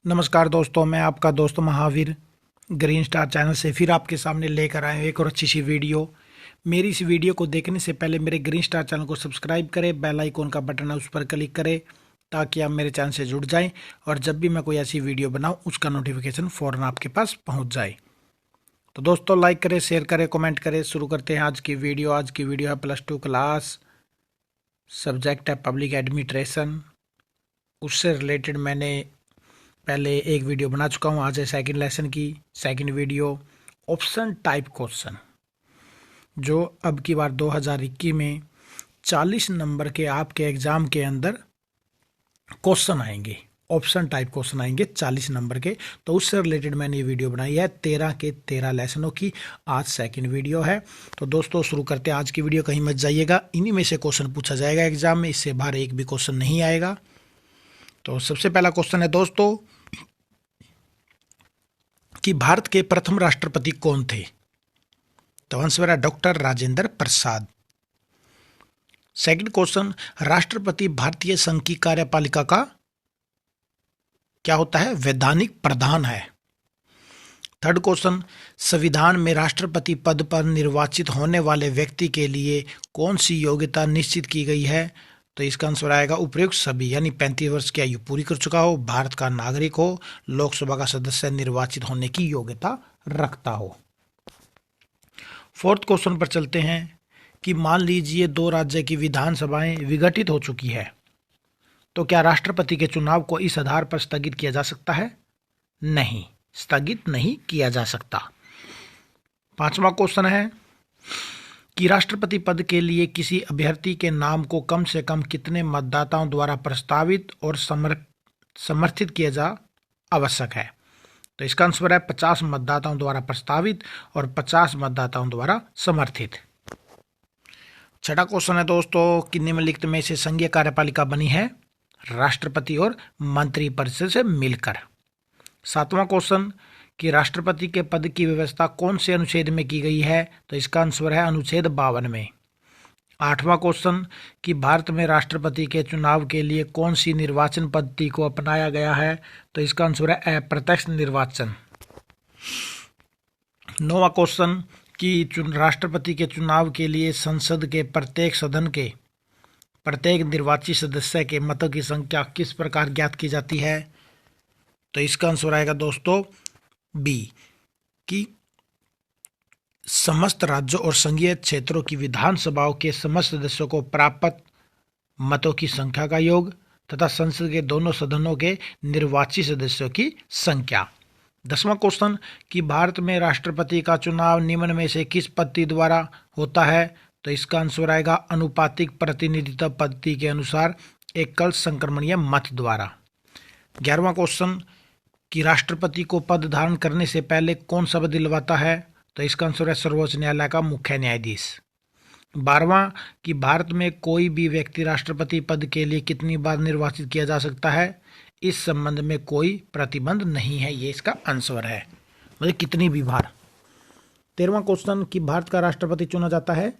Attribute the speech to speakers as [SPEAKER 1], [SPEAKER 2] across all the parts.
[SPEAKER 1] नमस्कार दोस्तों, मैं आपका दोस्त महावीर ग्रीन स्टार चैनल से फिर आपके सामने लेकर आए हूं एक और अच्छी सी वीडियो। मेरी इस वीडियो को देखने से पहले मेरे ग्रीन स्टार चैनल को सब्सक्राइब करें, बेल आइकॉन का बटन है उस पर क्लिक करें ताकि आप मेरे चैनल से जुड़ जाएं और जब भी मैं कोई ऐसी वीडियो बनाऊं उसका नोटिफिकेशन फ़ौरन आपके पास पहुंच जाए। तो दोस्तों, लाइक करें, शेयर करें, कमेंट करें। शुरू करते हैं आज की वीडियो। आज की वीडियो है +2 क्लास, सब्जेक्ट है पब्लिक एडमिनिस्ट्रेशन। उससे रिलेटेड मैंने पहले एक वीडियो बना चुका हूँ। आज है सेकंड लेसन की second video, option type question, जो अब की बार 2021 में 40 नंबर के आपके एग्जाम के अंदर क्वेश्चन आएंगे। ऑप्शन टाइप क्वेश्चन आएंगे 40 नंबर के। तो उससे रिलेटेड मैंने ये वीडियो बनाई है 13 के 13 लेसनों की। आज सेकंड वीडियो है। तो दोस्तों, शुरू करते हैं आज की वीडियो। कहीं मत जाइएगा, इन्हीं में से क्वेश्चन पूछा जाएगा एग्जाम में, इससे बाहर एक भी क्वेश्चन नहीं आएगा। तो सबसे पहला क्वेश्चन है दोस्तों कि भारत के प्रथम राष्ट्रपति कौन थे? तो आंसर है doctor Rajendra Prasad. Second question, राष्ट्रपति भारतीय संघ की कार्यपालिका का क्या होता है? वैधानिक प्रधान है। थर्ड क्वेश्चन, संविधान में राष्ट्रपति पद पर निर्वाचित होने वाले व्यक्ति के लिए कौन सी योग्यता निश्चित की गई है? तो इसका आंसर आएगा उपयुक्त सभी, यानी 35 वर्ष की आयु पूरी कर चुका हो, भारत का नागरिक हो, लोकसभा का सदस्य निर्वाचित होने की योग्यता रखता हो। फोर्थ क्वेश्चन पर चलते हैं कि मान लीजिए 2 राज्य की विधानसभाएं विघटित हो चुकी है, तो क्या राष्ट्रपति के चुनाव को इस आधार पर स्थगित किया जा सकता है? नहीं, स्थगित नहीं किया जा सकता। पांचवा क्वेश्चन है कि राष्ट्रपति पद के लिए किसी अभ्यर्थी के नाम को कम से कम कितने मतदाताओं द्वारा प्रस्तावित और समर्थित किया जा आवश्यक है? तो इसका आंसर है 50 मतदाताओं द्वारा प्रस्तावित और 50 मतदाताओं द्वारा समर्थित। छठा क्वेश्चन है दोस्तों कि निम्नलिखित में से संघीय कार्यपालिका बनी है राष्ट्रपति और मंत्रिपरिषद से मिलकर। सातवां क्वेश्चन कि राष्ट्रपति के पद की व्यवस्था कौन से अनुच्छेद में की गई है? तो इसका आंसर है अनुच्छेद 52 में। आठवां क्वेश्चन कि भारत में राष्ट्रपति के चुनाव के लिए कौन सी निर्वाचन पद्धति को अपनाया गया है? तो इसका आंसर है अप्रत्यक्ष निर्वाचन। नौवां क्वेश्चन कि राष्ट्रपति के चुनाव के लिए संसद के प्रत्येक सदन के प्रत्येक निर्वाचित सदस्य के मतों की संख्या किस प्रकार ज्ञात की जाती है? तो इसका आंसर आएगा दोस्तों बी, कि समस्त राज्यों और संघीय क्षेत्रों की विधानसभाओं के समस्त सदस्यों को प्राप्त मतों की संख्या का योग तथा संसद के दोनों सदनों के निर्वाचित सदस्यों की संख्या। 10वां क्वेश्चन कि भारत में राष्ट्रपति का चुनाव निम्न में से किस पद्धति द्वारा होता है? तो इसका आंसर आएगा अनुपातिक प्रतिनिधित्व पद्धति के अनुसार एकल संक्रमणीय मत द्वारा। 11वां क्वेश्चन कि राष्ट्रपति को पद धारण करने से पहले कौन शपथ दिलवाता है? तो इसका आंसर है सर्वोच्च न्यायालय का मुख्य न्यायाधीश। 12वां कि भारत में कोई भी व्यक्ति राष्ट्रपति पद के लिए कितनी बार निर्वाचित किया जा सकता है? इस संबंध में कोई प्रतिबंध नहीं है, ये इसका आंसर है, मतलब कितनी भी बार। 13वां क्वेश्चन कि भारत का राष्ट्रपति चुना जाता है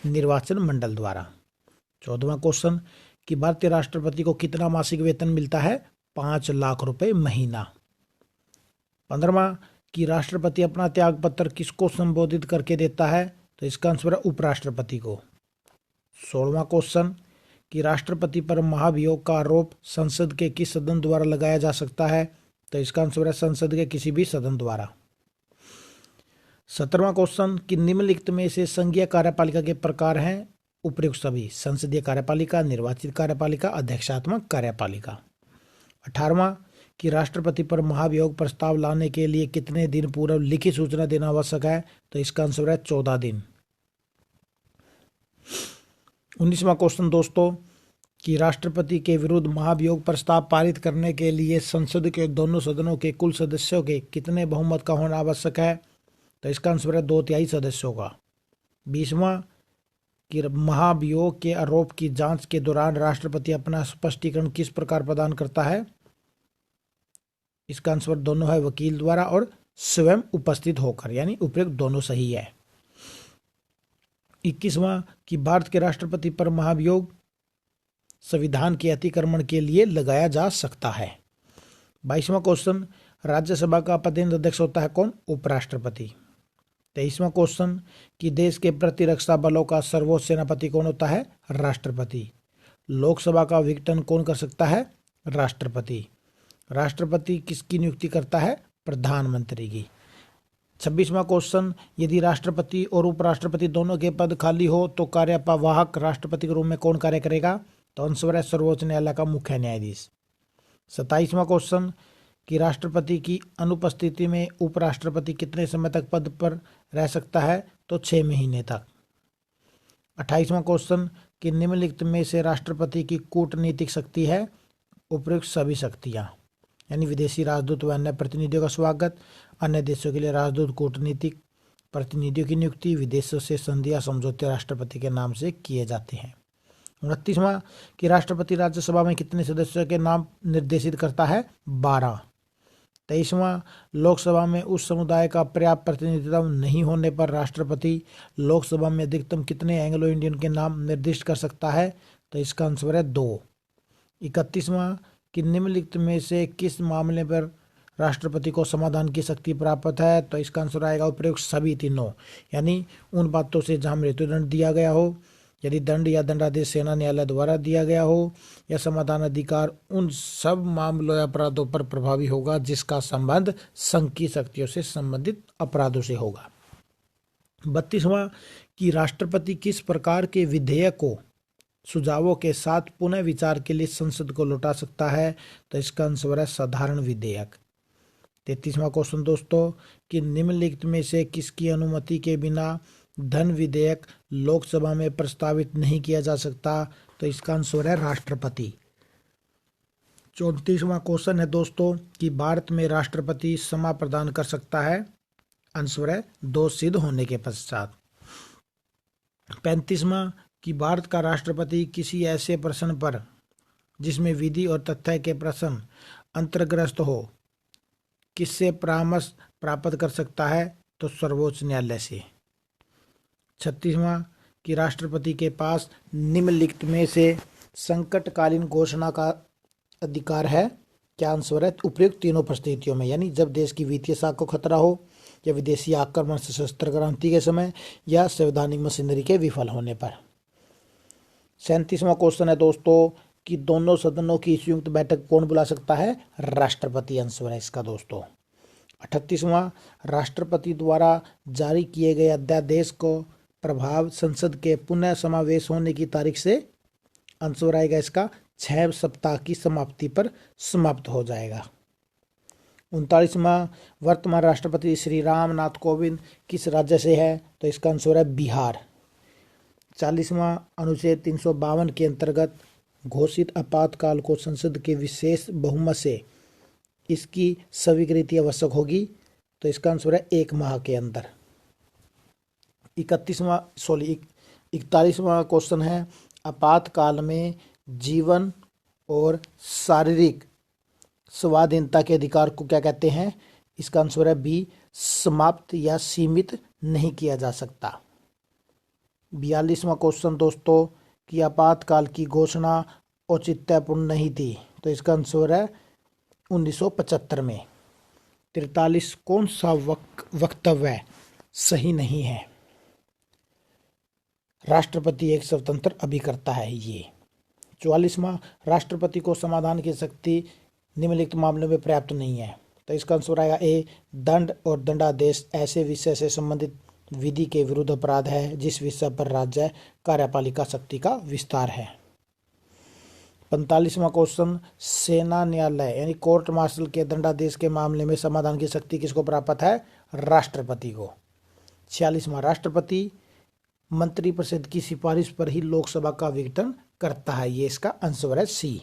[SPEAKER 1] निर्वाचन मंडल द्वारा। 14वां क्वेश्चन कि भारतीय राष्ट्रपति को कितना मासिक वेतन मिलता है? 5 लाख रुपए महीना। 15वां कि राष्ट्रपति अपना त्याग पत्र किसको संबोधित करके देता है? तो इसका आंसर है उपराष्ट्रपति को। 16वां क्वेश्चन कि राष्ट्रपति पर महाभियोग का आरोप संसद के किस सदन द्वारा लगाया जा सकता है? तो इसका आंसर है संसद के किसी भी सदन द्वारा। 17वां क्वेश्चन कि निम्नलिखित में से संघीय कार्यपालिका के प्रकार हैं उपयुक्त सभी? संसदीय कार्यपालिका, निर्वाचित कार्यपालिका, अध्यक्षात्मक कार्यपालिका। 18वां कि राष्ट्रपति पर महाभियोग प्रस्ताव लाने के लिए कितने दिन पूर्व लिखित सूचना देना आवश्यक है? तो इसका आंसर है 14 दिन। 19वां क्वेश्चन दोस्तों कि राष्ट्रपति के विरुद्ध महाभियोग प्रस्ताव पारित करने के लिए संसद के दोनों सदनों के कुल सदस्यों के कितने बहुमत का होना आवश्यक है? तो इसका आंसर है 2/3 सदस्यों का। 20वां कि महाभियोग के आरोप की जांच के दौरान राष्ट्रपति अपना स्पष्टीकरण किस प्रकार प्रदान करता है? इसका आंसर दोनों है, वकील द्वारा और स्वयं उपस्थित होकर, यानी उपयुक्त दोनों सही है। 21वां कि भारत के राष्ट्रपति पर महाभियोग संविधान के अतिक्रमण के लिए लगाया जा सकता है। 22वां क्वेश्चन, राज्यसभा का प्रतिनिधि अध्यक्ष होता है कौन? उपराष्ट्रपति। 23वां क्वेश्चन कि देश के प्रतिरक्षा बलों का सर्वोच्च सेनापति कौन होता है? राष्ट्रपति। लोकसभा का विघटन कौन कर सकता है? राष्ट्रपति। राष्ट्रपति किसकी नियुक्ति करता है? प्रधानमंत्री की। 26वां क्वेश्चन, यदि राष्ट्रपति और उपराष्ट्रपति दोनों के पद खाली हो तो कार्यवाहक राष्ट्रपति के रूप में कौन कार्य करेगा? तो आंसर है सर्वोच्च न्यायालय का मुख्य न्यायाधीश। 27वां क्वेश्चन कि राष्ट्रपति की अनुपस्थिति में उपराष्ट्रपति कितने समय तक पद पर रह सकता है? तो 6 महीने तक। 28वां क्वेश्चन कि निम्नलिखित में से राष्ट्रपति की कूटनीतिक शक्ति है? उपयुक्त सभी शक्तियां, यानी विदेशी राजदूत व अन्य प्रतिनिधियों का स्वागत, अन्य देशों के लिए राजदूत, कूटनीतिक प्रतिनिधियों की नियुक्ति, विदेशों से संधि या समझौते राष्ट्रपति के नाम से किए जाते हैं। 29वां कि राष्ट्रपति राज्यसभा में कितने सदस्यों के नाम निर्देशित करता है? 12। 23वां, लोकसभा में उस समुदाय का पर्याप्त प्रतिनिधित्व नहीं होने पर राष्ट्रपति लोकसभा में अधिकतम कितने एंग्लो इंडियन के नाम निर्दिष्ट कर सकता है? तो इसका आंसर है 2। 31वां कि निम्नलिखित में से किस मामले पर राष्ट्रपति को समाधान की शक्ति प्राप्त है? तो इसका आंसर आएगा उपयुक्त सभी तीनों, यानी उन बातों से जहां मृत्युदंड दिया गया हो, यदि दंड या दंडादेश सेना न्यायालय द्वारा दिया गया हो, या समाधान अधिकार उन सब मामलों या अपराधों पर प्रभावी होगा जिसका संबंध संघ की शक्तियों से संबंधित अपराधों से होगा। 32वां कि राष्ट्रपति किस प्रकार के विधेयक को सुझावों के साथ पुनः विचार के लिए संसद को लौटा सकता है? तो इसका आंसर है साधारण विधेयक। 33वां क्वेश्चन दोस्तों कि निम्नलिखित में से किसकी अनुमति के बिना धन विधेयक लोकसभा में प्रस्तावित नहीं किया जा सकता? तो इसका आंसर है राष्ट्रपति। 34वां क्वेश्चन है दोस्तों कि भारत में राष्ट्रपति क्षमा प्रदान कर सकता है? आंसर है दोष सिद्ध होने के पश्चात। 35वां कि भारत का राष्ट्रपति किसी ऐसे प्रश्न पर जिसमें विधि और तथ्य के प्रश्न अंतर्ग्रस्त हो किससे परामर्श प्राप्त कर सकता है? तो सर्वोच्च न्यायालय से। 36वां कि राष्ट्रपति के पास निम्नलिखित में से संकटकालीन घोषणा का अधिकार है? क्या आंसर है? उपयुक्त तीनों परिस्थितियों में, यानी जब देश की वित्तीय साख को खतरा हो, या विदेशी आक्रमण, सशस्त्र क्रांति के समय, या संवैधानिक मशीनरी के विफल होने पर। 37वां क्वेश्चन है दोस्तों कि दोनों सदनों की संयुक्त बैठक कौन बुला सकता है? राष्ट्रपति आंसर है इसका दोस्तों। 38वां राष्ट्रपति द्वारा जारी किए गए अध्यादेश को प्रभाव संसद के पुनः समावेश होने की तारीख से आंसर आएगा इसका 6 सप्ताह की समाप्ति पर समाप्त हो जाएगा। 39वां वर्तमान राष्ट्रपति श्री रामनाथ कोविंद किस राज्य से है? तो इसका आंसर है बिहार। 40वां अनुच्छेद 352 के अंतर्गत घोषित आपातकाल को संसद के विशेष बहुमत से इसकी स्वीकृति आवश्यक होगी। तो इसका आंसर है 1 माह के अंदर। 41वां क्वेश्चन है आपातकाल में जीवन और शारीरिक स्वाधीनता के अधिकार को क्या कहते हैं? इसका आंसर है बी, समाप्त या सीमित नहीं किया जा सकता। 42वां क्वेश्चन दोस्तों कि आपातकाल की घोषणा औचित्यपूर्ण नहीं थी। तो इसका आंसर है 1975 में। 43 कौन सा वक्तव्य सही नहीं है? राष्ट्रपति एक स्वतंत्र अभिकर्ता है ये। 44वां राष्ट्रपति को समाधान की शक्ति निम्नलिखित मामलों में पर्याप्त नहीं है। तो इसका आंसर आएगा ए, दंड और दंडादेश ऐसे विषय से संबंधित विधि के विरुद्ध अपराध है जिस विषय पर राज्य कार्यपालिका शक्ति का विस्तार है। 45वां क्वेश्चन सेना न्यायालय यानी कोर्ट मार्शल के दंडादेश के मामले में समाधान की शक्ति किसको प्राप्त है? राष्ट्रपति को। 46वां राष्ट्रपति मंत्रिपरिषद की सिफारिश पर ही लोकसभा का विघटन करता है, ये इसका आंसर है सी।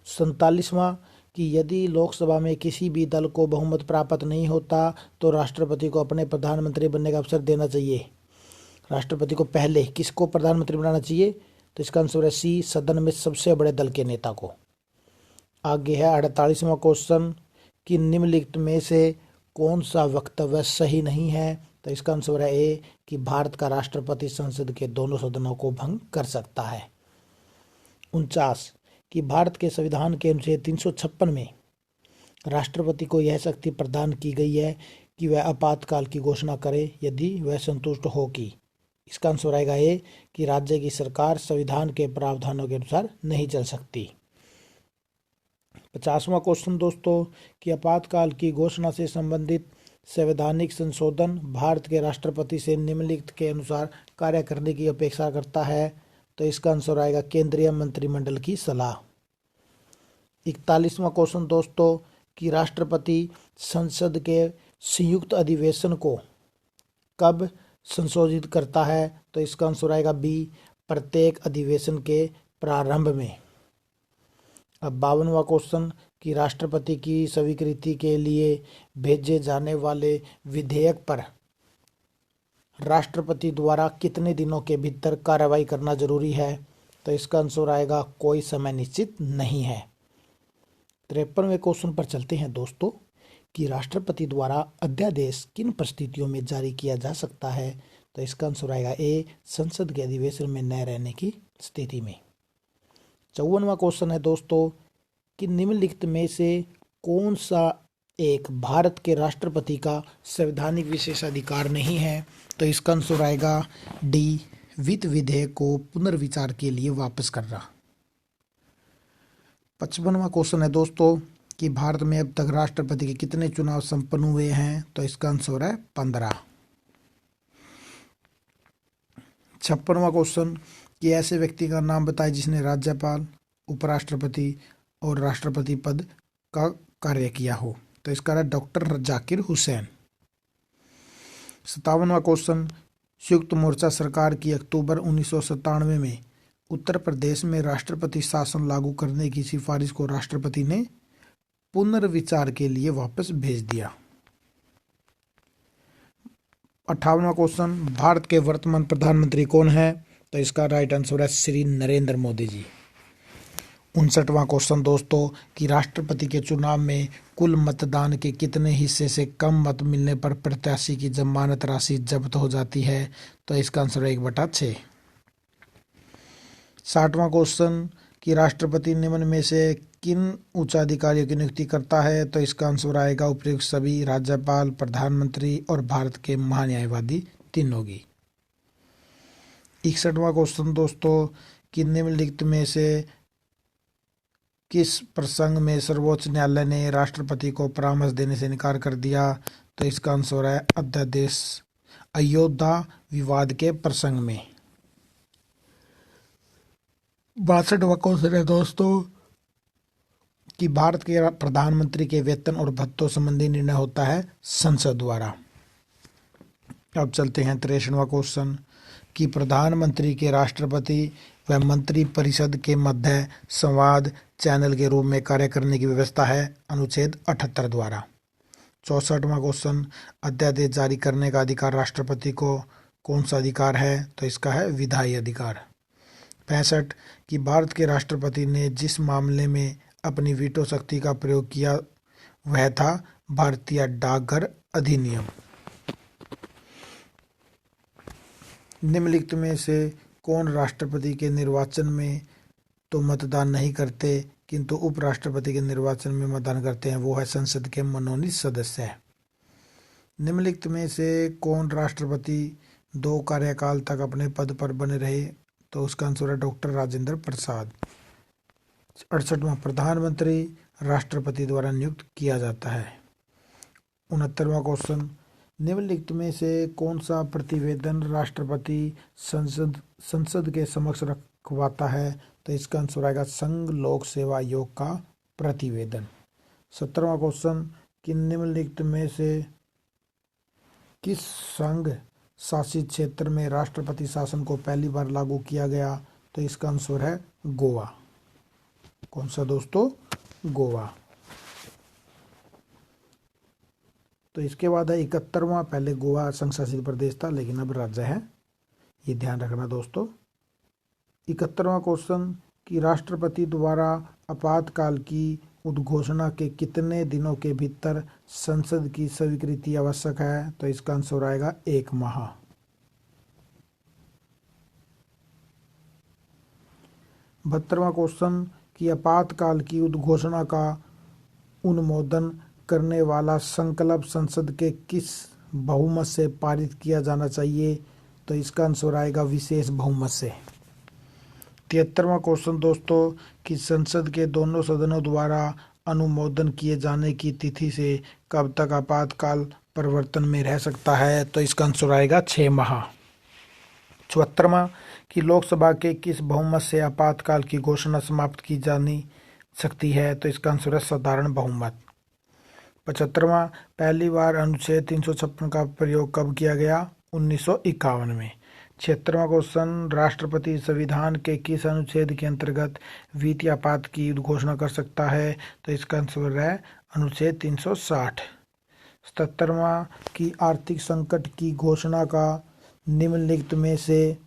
[SPEAKER 1] 47वां कि यदि लोकसभा में किसी भी दल को बहुमत प्राप्त नहीं होता तो राष्ट्रपति को अपने प्रधानमंत्री बनने का अवसर देना चाहिए। राष्ट्रपति को पहले किसको प्रधानमंत्री बनाना चाहिए? तो इसका आंसर है सी, सदन में सबसे बड़े दल के नेता को। आगे है 48वां क्वेश्चन कि निम्नलिखित में से कौन सा वक्तव्य सही नहीं है? तो इसका आंसर है ए कि भारत का राष्ट्रपति संसद के दोनों सदनों को भंग कर सकता है। 49 कि भारत के संविधान के अनुच्छेद 356 में राष्ट्रपति को यह शक्ति प्रदान की गई है कि वह आपातकाल की घोषणा करे यदि वह संतुष्ट हो कि। इसका आंसर आएगा ए कि राज्य की सरकार संविधान के प्रावधानों के अनुसार नहीं चल सकती। 50वां क्वेश्चन दोस्तों कि आपातकाल की घोषणा से संबंधित संवैधानिक संशोधन भारत के राष्ट्रपति से निम्नलिखित के अनुसार कार्य करने की अपेक्षा करता है। तो इसका आंसर आएगा केंद्रीय मंत्रिमंडल की सलाह। 41वां क्वेश्चन दोस्तों कि राष्ट्रपति संसद के संयुक्त अधिवेशन को कब संशोधित करता है। तो इसका आंसर आएगा बी प्रत्येक अधिवेशन के प्रारंभ में। अब 52वां क्वेश्चन कि राष्ट्रपति की स्वीकृति के लिए भेजे जाने वाले विधेयक पर राष्ट्रपति द्वारा कितने दिनों के भीतर कार्रवाई करना जरूरी है। तो इसका आंसर आएगा कोई समय निश्चित नहीं है। 53वें क्वेश्चन पर चलते हैं दोस्तों कि राष्ट्रपति द्वारा अध्यादेश किन परिस्थितियों में जारी किया जा सकता है। तो इसका आंसर आएगा ए संसद के अधिवेशन में न रहने की स्थिति में। 54वां क्वेश्चन है दोस्तों कि निम्नलिखित में से कौन सा एक भारत के राष्ट्रपति का संवैधानिक विशेषाधिकार नहीं है। तो इसका आंसर आएगा डी वित्त विधेयक को पुनर्विचार के लिए वापस करना। 55वां क्वेश्चन है दोस्तों कि भारत में अब तक राष्ट्रपति के कितने चुनाव संपन्न हुए हैं। तो इसका आंसर है 15। 56वां क्वेश्चन कि ऐसे व्यक्ति का नाम बताए जिसने राज्यपाल, उपराष्ट्रपति और राष्ट्रपति पद का कार्य किया हो। तो इसका है डॉक्टर जाकिर हुसैन। 57वां क्वेश्चन संयुक्त मोर्चा सरकार की अक्टूबर 1997 में उत्तर प्रदेश में राष्ट्रपति शासन लागू करने की सिफारिश को राष्ट्रपति ने पुनर्विचार के लिए वापस भेज दिया। 58वां क्वेश्चन भारत के वर्तमान प्रधानमंत्री कौन है। तो इसका राइट आंसर है श्री नरेंद्र मोदी जी। 59वां क्वेश्चन दोस्तों कि राष्ट्रपति के चुनाव में कुल मतदान के कितने हिस्से से कम मत मिलने पर प्रत्याशी की जमानत राशि जब्त हो जाती है। तो इसका आंसर है 1/6। 60वां क्वेश्चन कि राष्ट्रपति निम्न में से किन उच्चाधिकारियों की नियुक्ति करता है। तो इसका आंसर आएगा उपयुक्त सभी राज्यपाल, प्रधानमंत्री और भारत के महान्यायवादी तीनों की। 61वां क्वेश्चन दोस्तों कि निम्नलिखित में से किस प्रसंग में सर्वोच्च न्यायालय ने राष्ट्रपति को परामर्श देने से इनकार कर दिया। तो इसका आंसर है अध्यादेश अयोध्या विवाद के प्रसंग में। 62वां क्वेश्चन है दोस्तों कि भारत के प्रधानमंत्री के वेतन और भत्तों संबंधी निर्णय होता है संसद द्वारा। अब चलते हैं 63वां क्वेश्चन कि प्रधानमंत्री के राष्ट्रपति व मंत्री परिषद के मध्य संवाद चैनल के रूप में कार्य करने की व्यवस्था है अनुच्छेद 78 द्वारा। 64वां क्वेश्चन अध्यादेश जारी करने का अधिकार राष्ट्रपति को कौन सा अधिकार है। तो इसका है विधायी अधिकार। 65 कि भारत के राष्ट्रपति ने जिस मामले में अपनी वीटो शक्ति का प्रयोग किया वह था भारतीय डाकघर अधिनियम। निम्नलिखित में से कौन राष्ट्रपति के निर्वाचन में तो मतदान नहीं करते किंतु उपराष्ट्रपति के निर्वाचन में मतदान करते हैं। वो है संसद के मनोनीत सदस्य। निम्नलिखित में से कौन राष्ट्रपति 2 कार्यकाल तक अपने पद पर बने रहे। तो उसका आंसर है डॉक्टर राजेंद्र प्रसाद। 68वां प्रधानमंत्री राष्ट्रपति द्वारा नियुक्त किया जाता है। 69वां क्वेश्चन निम्नलिखित में से कौन सा प्रतिवेदन राष्ट्रपति संसद के समक्ष रखवाता है। तो इसका आंसर आएगा संघ लोक सेवा आयोग का प्रतिवेदन। 17वां क्वेश्चन कि निम्नलिखित में से किस संघ शासित क्षेत्र में राष्ट्रपति शासन को पहली बार लागू किया गया। तो इसका आंसर है गोवा। कौन सा दोस्तों, गोवा। तो इसके बाद है 71वां, पहले गोवा संघ शासित प्रदेश था लेकिन अब राज्य है, ये ध्यान रखना दोस्तों। 71वां क्वेश्चन कि राष्ट्रपति द्वारा आपातकाल की उद्घोषणा के कितने दिनों के भीतर संसद की स्वीकृति आवश्यक है। तो इसका आंसर आएगा 1 माह। 72वां क्वेश्चन कि आपातकाल की उद्घोषणा का अनुमोदन करने वाला संकल्प संसद के किस बहुमत से पारित किया जाना चाहिए? तो इसका आंसर आएगा विशेष बहुमत से। 73वां क्वेश्चन दोस्तों कि संसद के दोनों सदनों द्वारा अनुमोदन किए जाने की तिथि से कब तक आपातकाल परिवर्तन में रह सकता है? तो इसका आंसर आएगा 6 माह। 74वां कि लोकसभा के किस बहुमत से आपातकाल की घोषणा समाप्त की जानी सकती है? तो इसका आंसर है साधारण बहुमत। 75वां पहली बार अनुच्छेद 356 का प्रयोग कब किया गया? 1951 में। 76वां क्वेश्चन राष्ट्रपति संविधान के किस अनुच्छेद के अंतर्गत वित्तीय आपात की घोषणा कर सकता है? तो इसका आंसर है अनुच्छेद 360। 77वां कि आर्थिक संकट की घोषणा का निम्नलिखित में से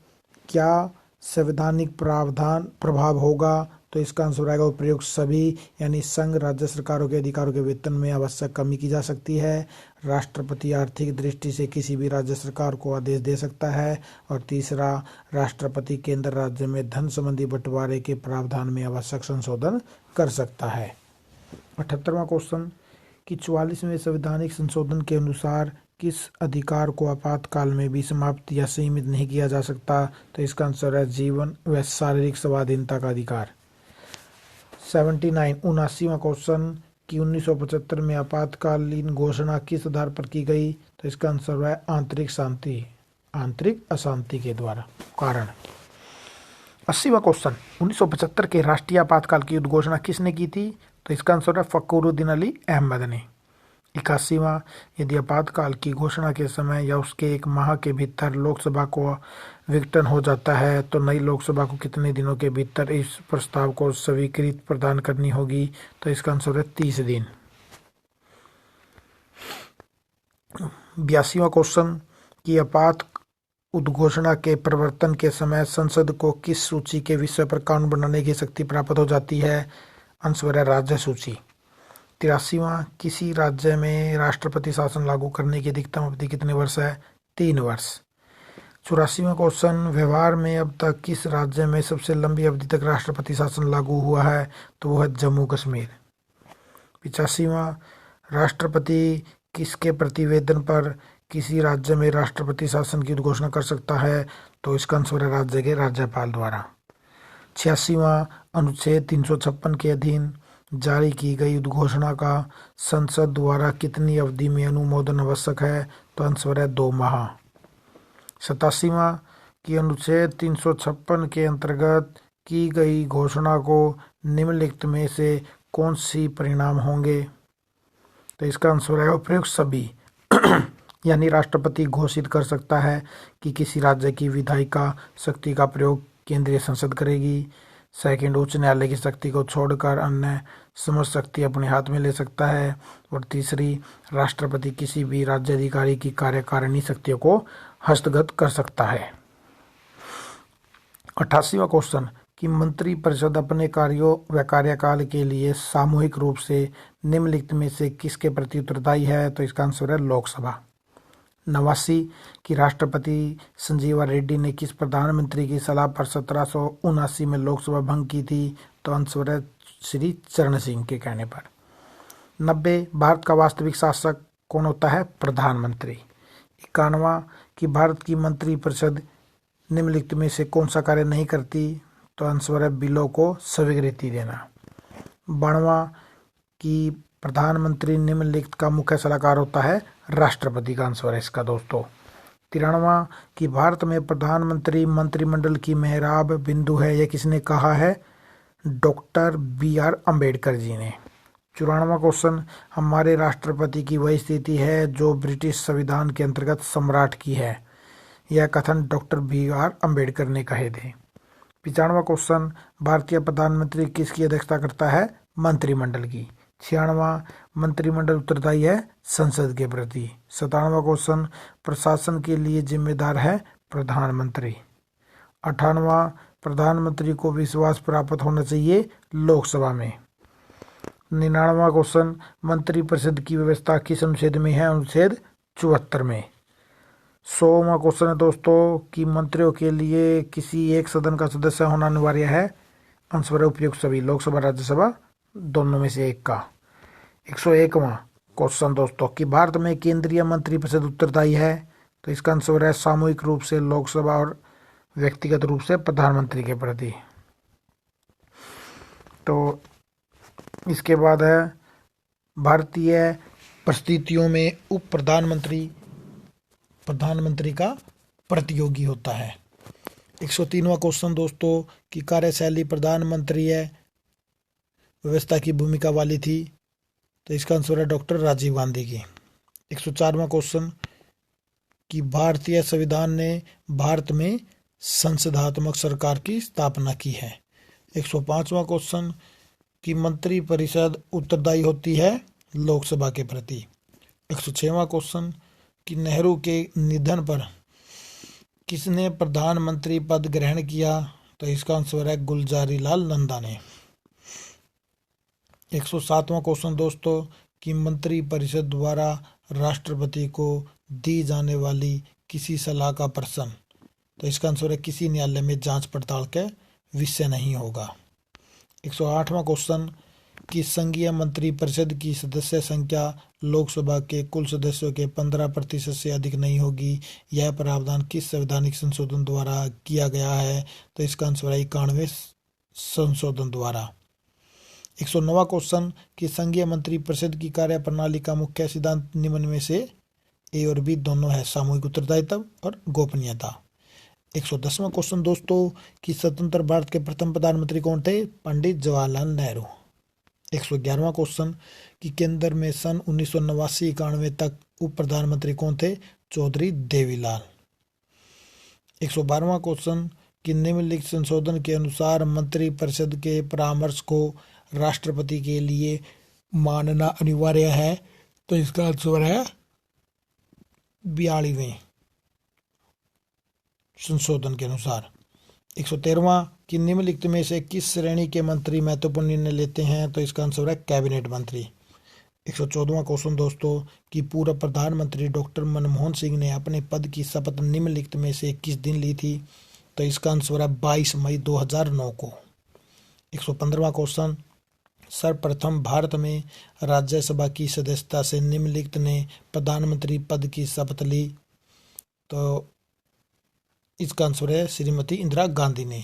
[SPEAKER 1] क्या संवैधानिक प्रावधान प्रभाव होगा? तो इसका आंसर आएगा उपयुक्त सभी, यानी संघ राज्य सरकारों के अधिकारों के वेतन में आवश्यक कमी की जा सकती है। राष्ट्रपति आर्थिक दृष्टि से किसी भी राज्य सरकार को आदेश दे सकता है। और तीसरा, राष्ट्रपति केंद्र राज्य में धन संबंधी बंटवारे के प्रावधान में आवश्यक संशोधन कर सकता है। 78वां क्वेश्चन कि 44वें संवैधानिक संशोधन के अनुसार किस अधिकार को आपातकाल में भी समाप्त या सीमित नहीं किया जा सकता? तो इसका आंसर है जीवन व शारीरिक स्वाधीनता का अधिकार। 79वां क्वेश्चन कि 1975 में आपातकालीन घोषणा किस आधार पर की गई? तो इसका आंसर है आंतरिक अशांति के द्वारा कारण। 80वां क्वेश्चन 1975 के राष्ट्रीय आपातकाल की उद्घोषणा किसने की थी? तो इसका आंसर है फखरुद्दीन अली अहमद ने। 81वां यदि आपातकाल की घोषणा के समय या उसके 1 माह के भीतर लोकसभा को विघटन हो जाता है तो नई लोकसभा को कितने दिनों के भीतर इस प्रस्ताव को स्वीकृति प्रदान करनी होगी? तो इसका आंसर है 30 दिन। 82वां क्वेश्चन कि आपात उद्घोषणा के प्रवर्तन के समय संसद को किस सूची के विषय पर कानून बनाने की शक्ति प्राप्त हो जाती है? आंसर है राज्य सूची। 83वां किसी राज्य में राष्ट्रपति शासन लागू करने की अधिकतम अवधि कितने वर्ष है? 3 वर्ष। 84वां क्वेश्चन व्यवहार में अब तक किस राज्य में सबसे लंबी अवधि तक राष्ट्रपति शासन लागू हुआ है? तो वो है जम्मू कश्मीर। 85वां राष्ट्रपति किसके प्रतिवेदन पर किसी राज्य में राष्ट्रपति शासन की उद्घोषणा कर सकता है? तो इसका आंसर है राज्य के राज्यपाल द्वारा। 86वां अनुच्छेद 356 के अधीन जारी की गई उद्घोषणा का संसद द्वारा कितनी अवधि में अनुमोदन आवश्यक है? तो आंसर है 2 माह। 87वां कि अनुच्छेद 356 के अंतर्गत की गई घोषणा को निम्नलिखित में से कौन सी परिणाम होंगे? तो इसका आंसर है उपयुक्त सभी यानी राष्ट्रपति घोषित कर सकता है कि किसी राज्य की विधायिका शक्ति का प्रयोग केंद्रीय संसद करेगी। सेकंड, उच्च न्यायालय की शक्ति को छोड़कर अन्य समस्त शक्ति अपने हाथ में ले सकता है। और तीसरी, राष्ट्रपति किसी भी राज्य अधिकारी की कार्यकारिणी शक्तियों को हस्तगत कर सकता है। 88वां क्वेश्चन कि मंत्रिपरिषद अपने कार्यों व कार्यकाल के लिए सामूहिक रूप से निम्नलिखित में से किसके प्रति उत्तरदायी है? तो इसका आंसर है लोकसभा। 89 कि राष्ट्रपति संजीवा रेड्डी ने किस प्रधानमंत्री की सलाह पर 1779 में लोकसभा भंग की थी? तो आंसर है श्री चरण सिंह के कहने पर। 90 भारत का वास्तविक शासक कौन होता है? प्रधानमंत्री। 91 कि भारत की मंत्रिपरिषद निम्नलिखित में से कौन सा कार्य नहीं करती? तो आंसर है बिलों को स्वीकृति देना। 92 कि प्रधानमंत्री निम्नलिखित का मुख्य सलाहकार होता है? राष्ट्रपति का आंसर है इसका दोस्तों। 93 कि भारत में प्रधानमंत्री मंत्रिमंडल की मेहराब बिंदु है, यह किसने कहा है? डॉक्टर BR अम्बेडकर जी ने। 94वां क्वेश्चन हमारे राष्ट्रपति की वही स्थिति है जो ब्रिटिश संविधान के अंतर्गत सम्राट की है, यह कथन डॉक्टर BR अम्बेडकर ने कहे थे। 95वां क्वेश्चन भारतीय प्रधानमंत्री किसकी अध्यक्षता करता है? मंत्रिमंडल की। 96वां मंत्रिमंडल उत्तरदायी है संसद के प्रति। 97वां क्वेश्चन प्रशासन के लिए जिम्मेदार है प्रधानमंत्री। 98वां प्रधानमंत्री को विश्वास प्राप्त होना चाहिए लोकसभा में। 99वां क्वेश्चन मंत्रिपरिषद की व्यवस्था किस अनुच्छेद में है? अनुच्छेद 74 में। 100वां क्वेश्चन है दोस्तों कि मंत्रियों के लिए किसी एक सदन का सदस्य होना अनिवार्य है? आंसर है उपयुक्त सभी, लोकसभा राज्यसभा दोनों में से एक का। 101वां क्वेश्चन दोस्तों कि भारत में केंद्रीय मंत्रिपरिषद उत्तरदायी है। तो इसका आंसर है सामूहिक रूप से लोकसभा और व्यक्तिगत रूप से प्रधानमंत्री के प्रति। तो इसके बाद है भारतीय परिस्थितियों में उप प्रधानमंत्री प्रधानमंत्री का प्रतियोगी होता है। 103वां क्वेश्चन दोस्तों कि कार्यशैली प्रधानमंत्री व्यवस्था की भूमिका वाली थी। तो इसका आंसर है डॉक्टर राजीव गांधी की। 104वां क्वेश्चन कि भारतीय संविधान ने भारत में संसदात्मक सरकार की स्थापना की है। 105वां क्वेश्चन कि मंत्री परिषद उत्तरदायी होती है लोकसभा के प्रति। 106वां क्वेश्चन कि नेहरू के निधन पर किसने प्रधानमंत्री पद ग्रहण किया। तो इसका आंसर है गुलजारी लाल नंदा ने। 107वां क्वेश्चन दोस्तों कि मंत्री परिषद द्वारा राष्ट्रपति को दी जाने वाली किसी सलाह का प्रश्न। तो इसका आंसर है किसी न्यायालय में जांच पड़ताल के विषय नहीं होगा। 108वां क्वेश्चन कि संघीय मंत्री परिषद की सदस्य संख्या लोकसभा के कुल सदस्यों के 15% से अधिक नहीं होगी। यह प्रावधान किस संवैधानिक संशोधन द्वारा किया गया है। तो इसका आंसर है 91वें संशोधन द्वारा। 109वां क्वेश्चन कि संघीय मंत्री परिषद की कार्यप्रणाली का मुख्य सिद्धांत निम्न में से ए और बी दोनों है, सामूहिक उत्तरदायित्व और गोपनीयता। 110वां क्वेश्चन दोस्तों कि स्वतंत्र भारत के प्रथम प्रधानमंत्री कौन थे। पंडित जवाहरलाल नेहरू। 111वां क्वेश्चन कि केंद्र में सन 1989-91 तक उप प्रधानमंत्री कौन थे। चौधरी देवीलाल। 112वां क्वेश्चन कि निम्नलिखित संशोधन के अनुसार मंत्री परिषद के परामर्श को राष्ट्रपति के लिए मानना अनिवार्य है। तो इसका आंसर है 42वें संशोधन के अनुसार। 113वां कि निम्नलिखित में से किस श्रेणी के मंत्री महत्वपूर्ण निर्णय लेते हैं। तो इसका आंसर है कैबिनेट मंत्री। 114वां क्वेश्चन दोस्तों कि पूर्व प्रधानमंत्री डॉक्टर मनमोहन सिंह ने अपने पद की शपथ निम्नलिखित में से किस दिन ली थी। तो इसका आंसर है 22 मई 2009 को। 115वां क्वेश्चन सर्वप्रथम भारत में राज्यसभा की सदस्यता से निम्नलिखित ने प्रधानमंत्री पद की शपथ ली। तो इसका आंसर है श्रीमती इंदिरा गांधी ने।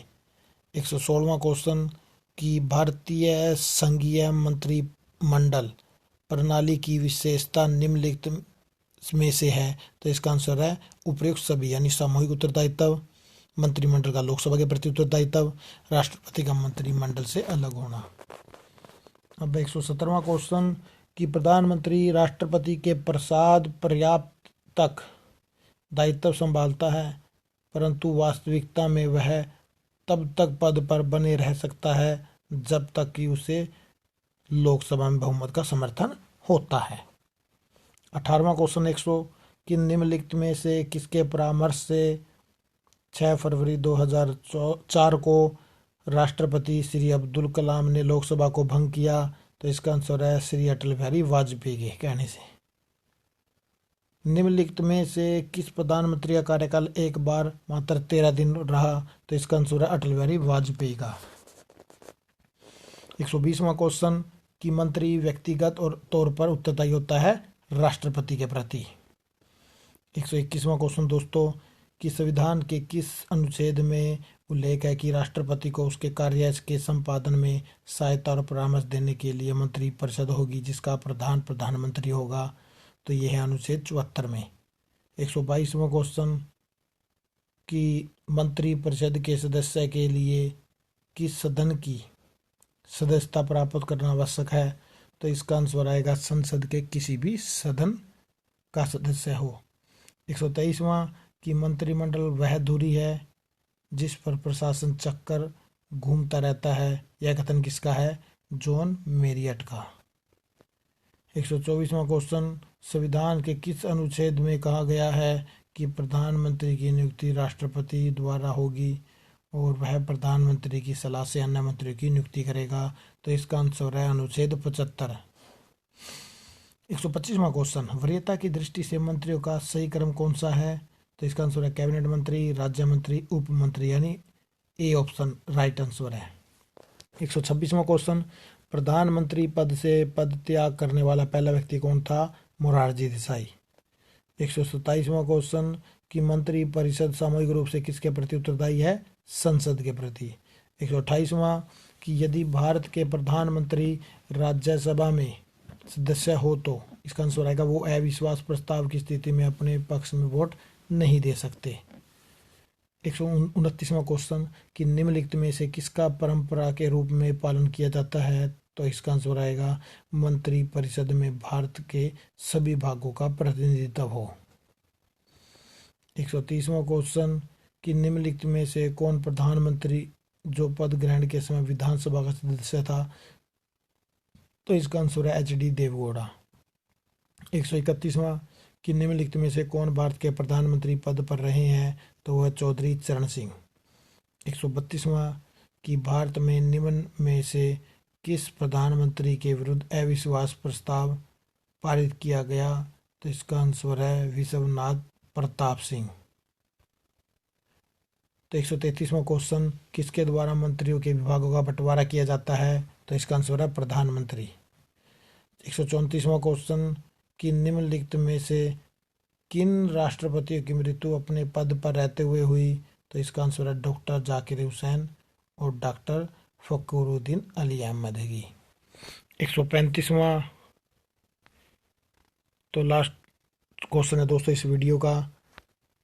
[SPEAKER 1] 116वां क्वेश्चन कि भारतीय संघीय मंत्रिमंडल प्रणाली की विशेषता निम्नलिखित में से है। तो इसका आंसर है उपयुक्त सभी यानी सामूहिक उत्तरदायित्व, मंत्रिमंडल का लोकसभा के प्रति उत्तरदायित्व, राष्ट्रपति का मंत्रिमंडल से अलग होना। अब 117वां क्वेश्चन कि प्रधानमंत्री राष्ट्रपति के प्रसाद पर्याप्त तक दायित्व संभालता है, परंतु वास्तविकता में वह तब तक पद पर बने रह सकता है जब तक कि उसे लोकसभा में बहुमत का समर्थन होता है। 18वां क्वेश्चन 100 कि निम्नलिखित में से किसके परामर्श से 6 फरवरी 2004 को राष्ट्रपति श्री अब्दुल कलाम ने लोकसभा को भंग किया। तो इसका आंसर है श्री अटल बिहारी वाजपेयी के कहने से। निम्नलिखित में से किस प्रधानमंत्री का कार्यकाल एक बार मात्र 13 दिन रहा। तो इसका आंसर है अटल बिहारी वाजपेयी का। 120वां क्वेश्चन कि मंत्री व्यक्तिगत और तौर पर उत्तरदायी होता है राष्ट्रपति के प्रति। 121वां क्वेश्चन दोस्तों कि संविधान के किस अनुच्छेद में उल्लेख है कि राष्ट्रपति को उसके कार्य के संपादन में सहायता और परामर्श देने के लिए मंत्री परिषद होगी जिसका प्रधान प्रधानमंत्री होगा। तो यह है अनुच्छेद 74 में। 122वां क्वेश्चन कि मंत्री परिषद के सदस्य के लिए किस सदन की सदस्यता प्राप्त करना आवश्यक है। तो इसका आंसर आएगा संसद के किसी भी सदन का सदस्य हो। 123वां कि मंत्रिमंडल वह धुरी है जिस पर प्रशासन चक्कर घूमता रहता है। यह कथन किसका है। जॉन मेरियट का। 124वां क्वेश्चन संविधान के किस अनुच्छेद में कहा गया है कि प्रधानमंत्री की नियुक्ति राष्ट्रपति द्वारा होगी और वह प्रधानमंत्री की सलाह से अन्य मंत्रियों की नियुक्ति करेगा। तो इसका आंसर है अनुच्छेद 75। 125वां क्वेश्चन वरीयता की दृष्टि से मंत्रियों का सही क्रम कौन सा है। तो इसका आंसर है कैबिनेट मंत्री, राज्य मंत्री, उप मंत्री यानी ए ऑप्शन राइट आंसर है। 126वां क्वेश्चन प्रधानमंत्री पद से पद त्याग करने वाला पहला व्यक्ति कौन था? मोरारजी देसाई। 127वां क्वेश्चन कि मंत्री परिषद सामूहिक रूप से किसके प्रति उत्तरदायी है? संसद के प्रति। 128वां कि यदि भारत के प्रधानमंत्री राज्यसभा में सदस्य हो तो इसका आंसर आएगा वो अविश्वास प्रस्ताव की स्थिति में अपने पक्ष में वोट नहीं दे सकते। 129वां क्वेश्चन कि निम्नलिखित में से किसका परंपरा के रूप में पालन किया जाता है? तो इसका आंसर आएगा मंत्री परिषद में भारत के सभी भागों का प्रतिनिधित्व हो। 130वां क्वेश्चन कि निम्नलिखित में से कौन प्रधानमंत्री जो पद ग्रहण के समय विधानसभा का सदस्य था? तो इसका आंसर है एच डी देवगौड़ा। 131वां कि निम्नलिखित में से कौन भारत के प्रधानमंत्री पद पर रहे हैं? तो वह चौधरी चरण सिंह। 132वां कि भारत में निम्न में से किस प्रधानमंत्री के विरुद्ध अविश्वास प्रस्ताव पारित किया गया? तो इसका आंसर है विश्वनाथ प्रताप सिंह। तो 133वां क्वेश्चन किसके द्वारा मंत्रियों के विभागों का बंटवारा किया जाता है? तो इसका आंसर है प्रधानमंत्री। 134वां क्वेश्चन कि निम्नलिखित में से किन राष्ट्रपतियों की मृत्यु अपने पद पर रहते हुए हुई? तो इसका आंसर है डॉक्टर जाकिर हुसैन और डॉक्टर फखरुद्दीन अली अहमद की। 135वां तो लास्ट क्वेश्चन है दोस्तों इस वीडियो का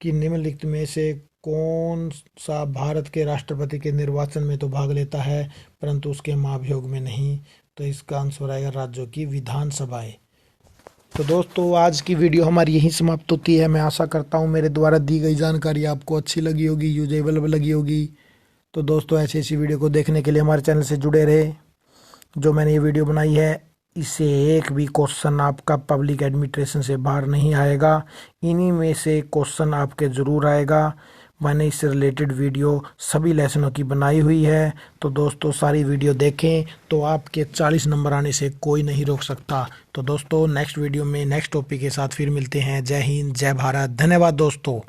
[SPEAKER 1] कि निम्नलिखित में से कौन सा भारत के राष्ट्रपति के निर्वाचन में तो भाग लेता है परंतु उसके महाभियोग में नहीं? तो इसका आंसर आएगा राज्यों की विधानसभाएं। तो दोस्तों आज की वीडियो हमारी यहीं समाप्त होती है। मैं आशा करता हूँ मेरे द्वारा दी गई जानकारी आपको अच्छी लगी होगी, यूजेबल लगी होगी। तो दोस्तों ऐसी वीडियो को देखने के लिए हमारे चैनल से जुड़े रहे। जो मैंने ये वीडियो बनाई है इससे एक भी क्वेश्चन आपका पब्लिक एडमिनिस्ट्रेशन से बाहर नहीं आएगा, इन्हीं में से क्वेश्चन आपके ज़रूर आएगा। मैंने इससे रिलेटेड वीडियो सभी लेसनों की बनाई हुई है। तो दोस्तों सारी वीडियो देखें तो आपके 40 नंबर आने से कोई नहीं रोक सकता। तो दोस्तों नेक्स्ट वीडियो में नेक्स्ट टॉपिक के साथ फिर मिलते हैं। जय हिंद, जय भारत, धन्यवाद दोस्तों।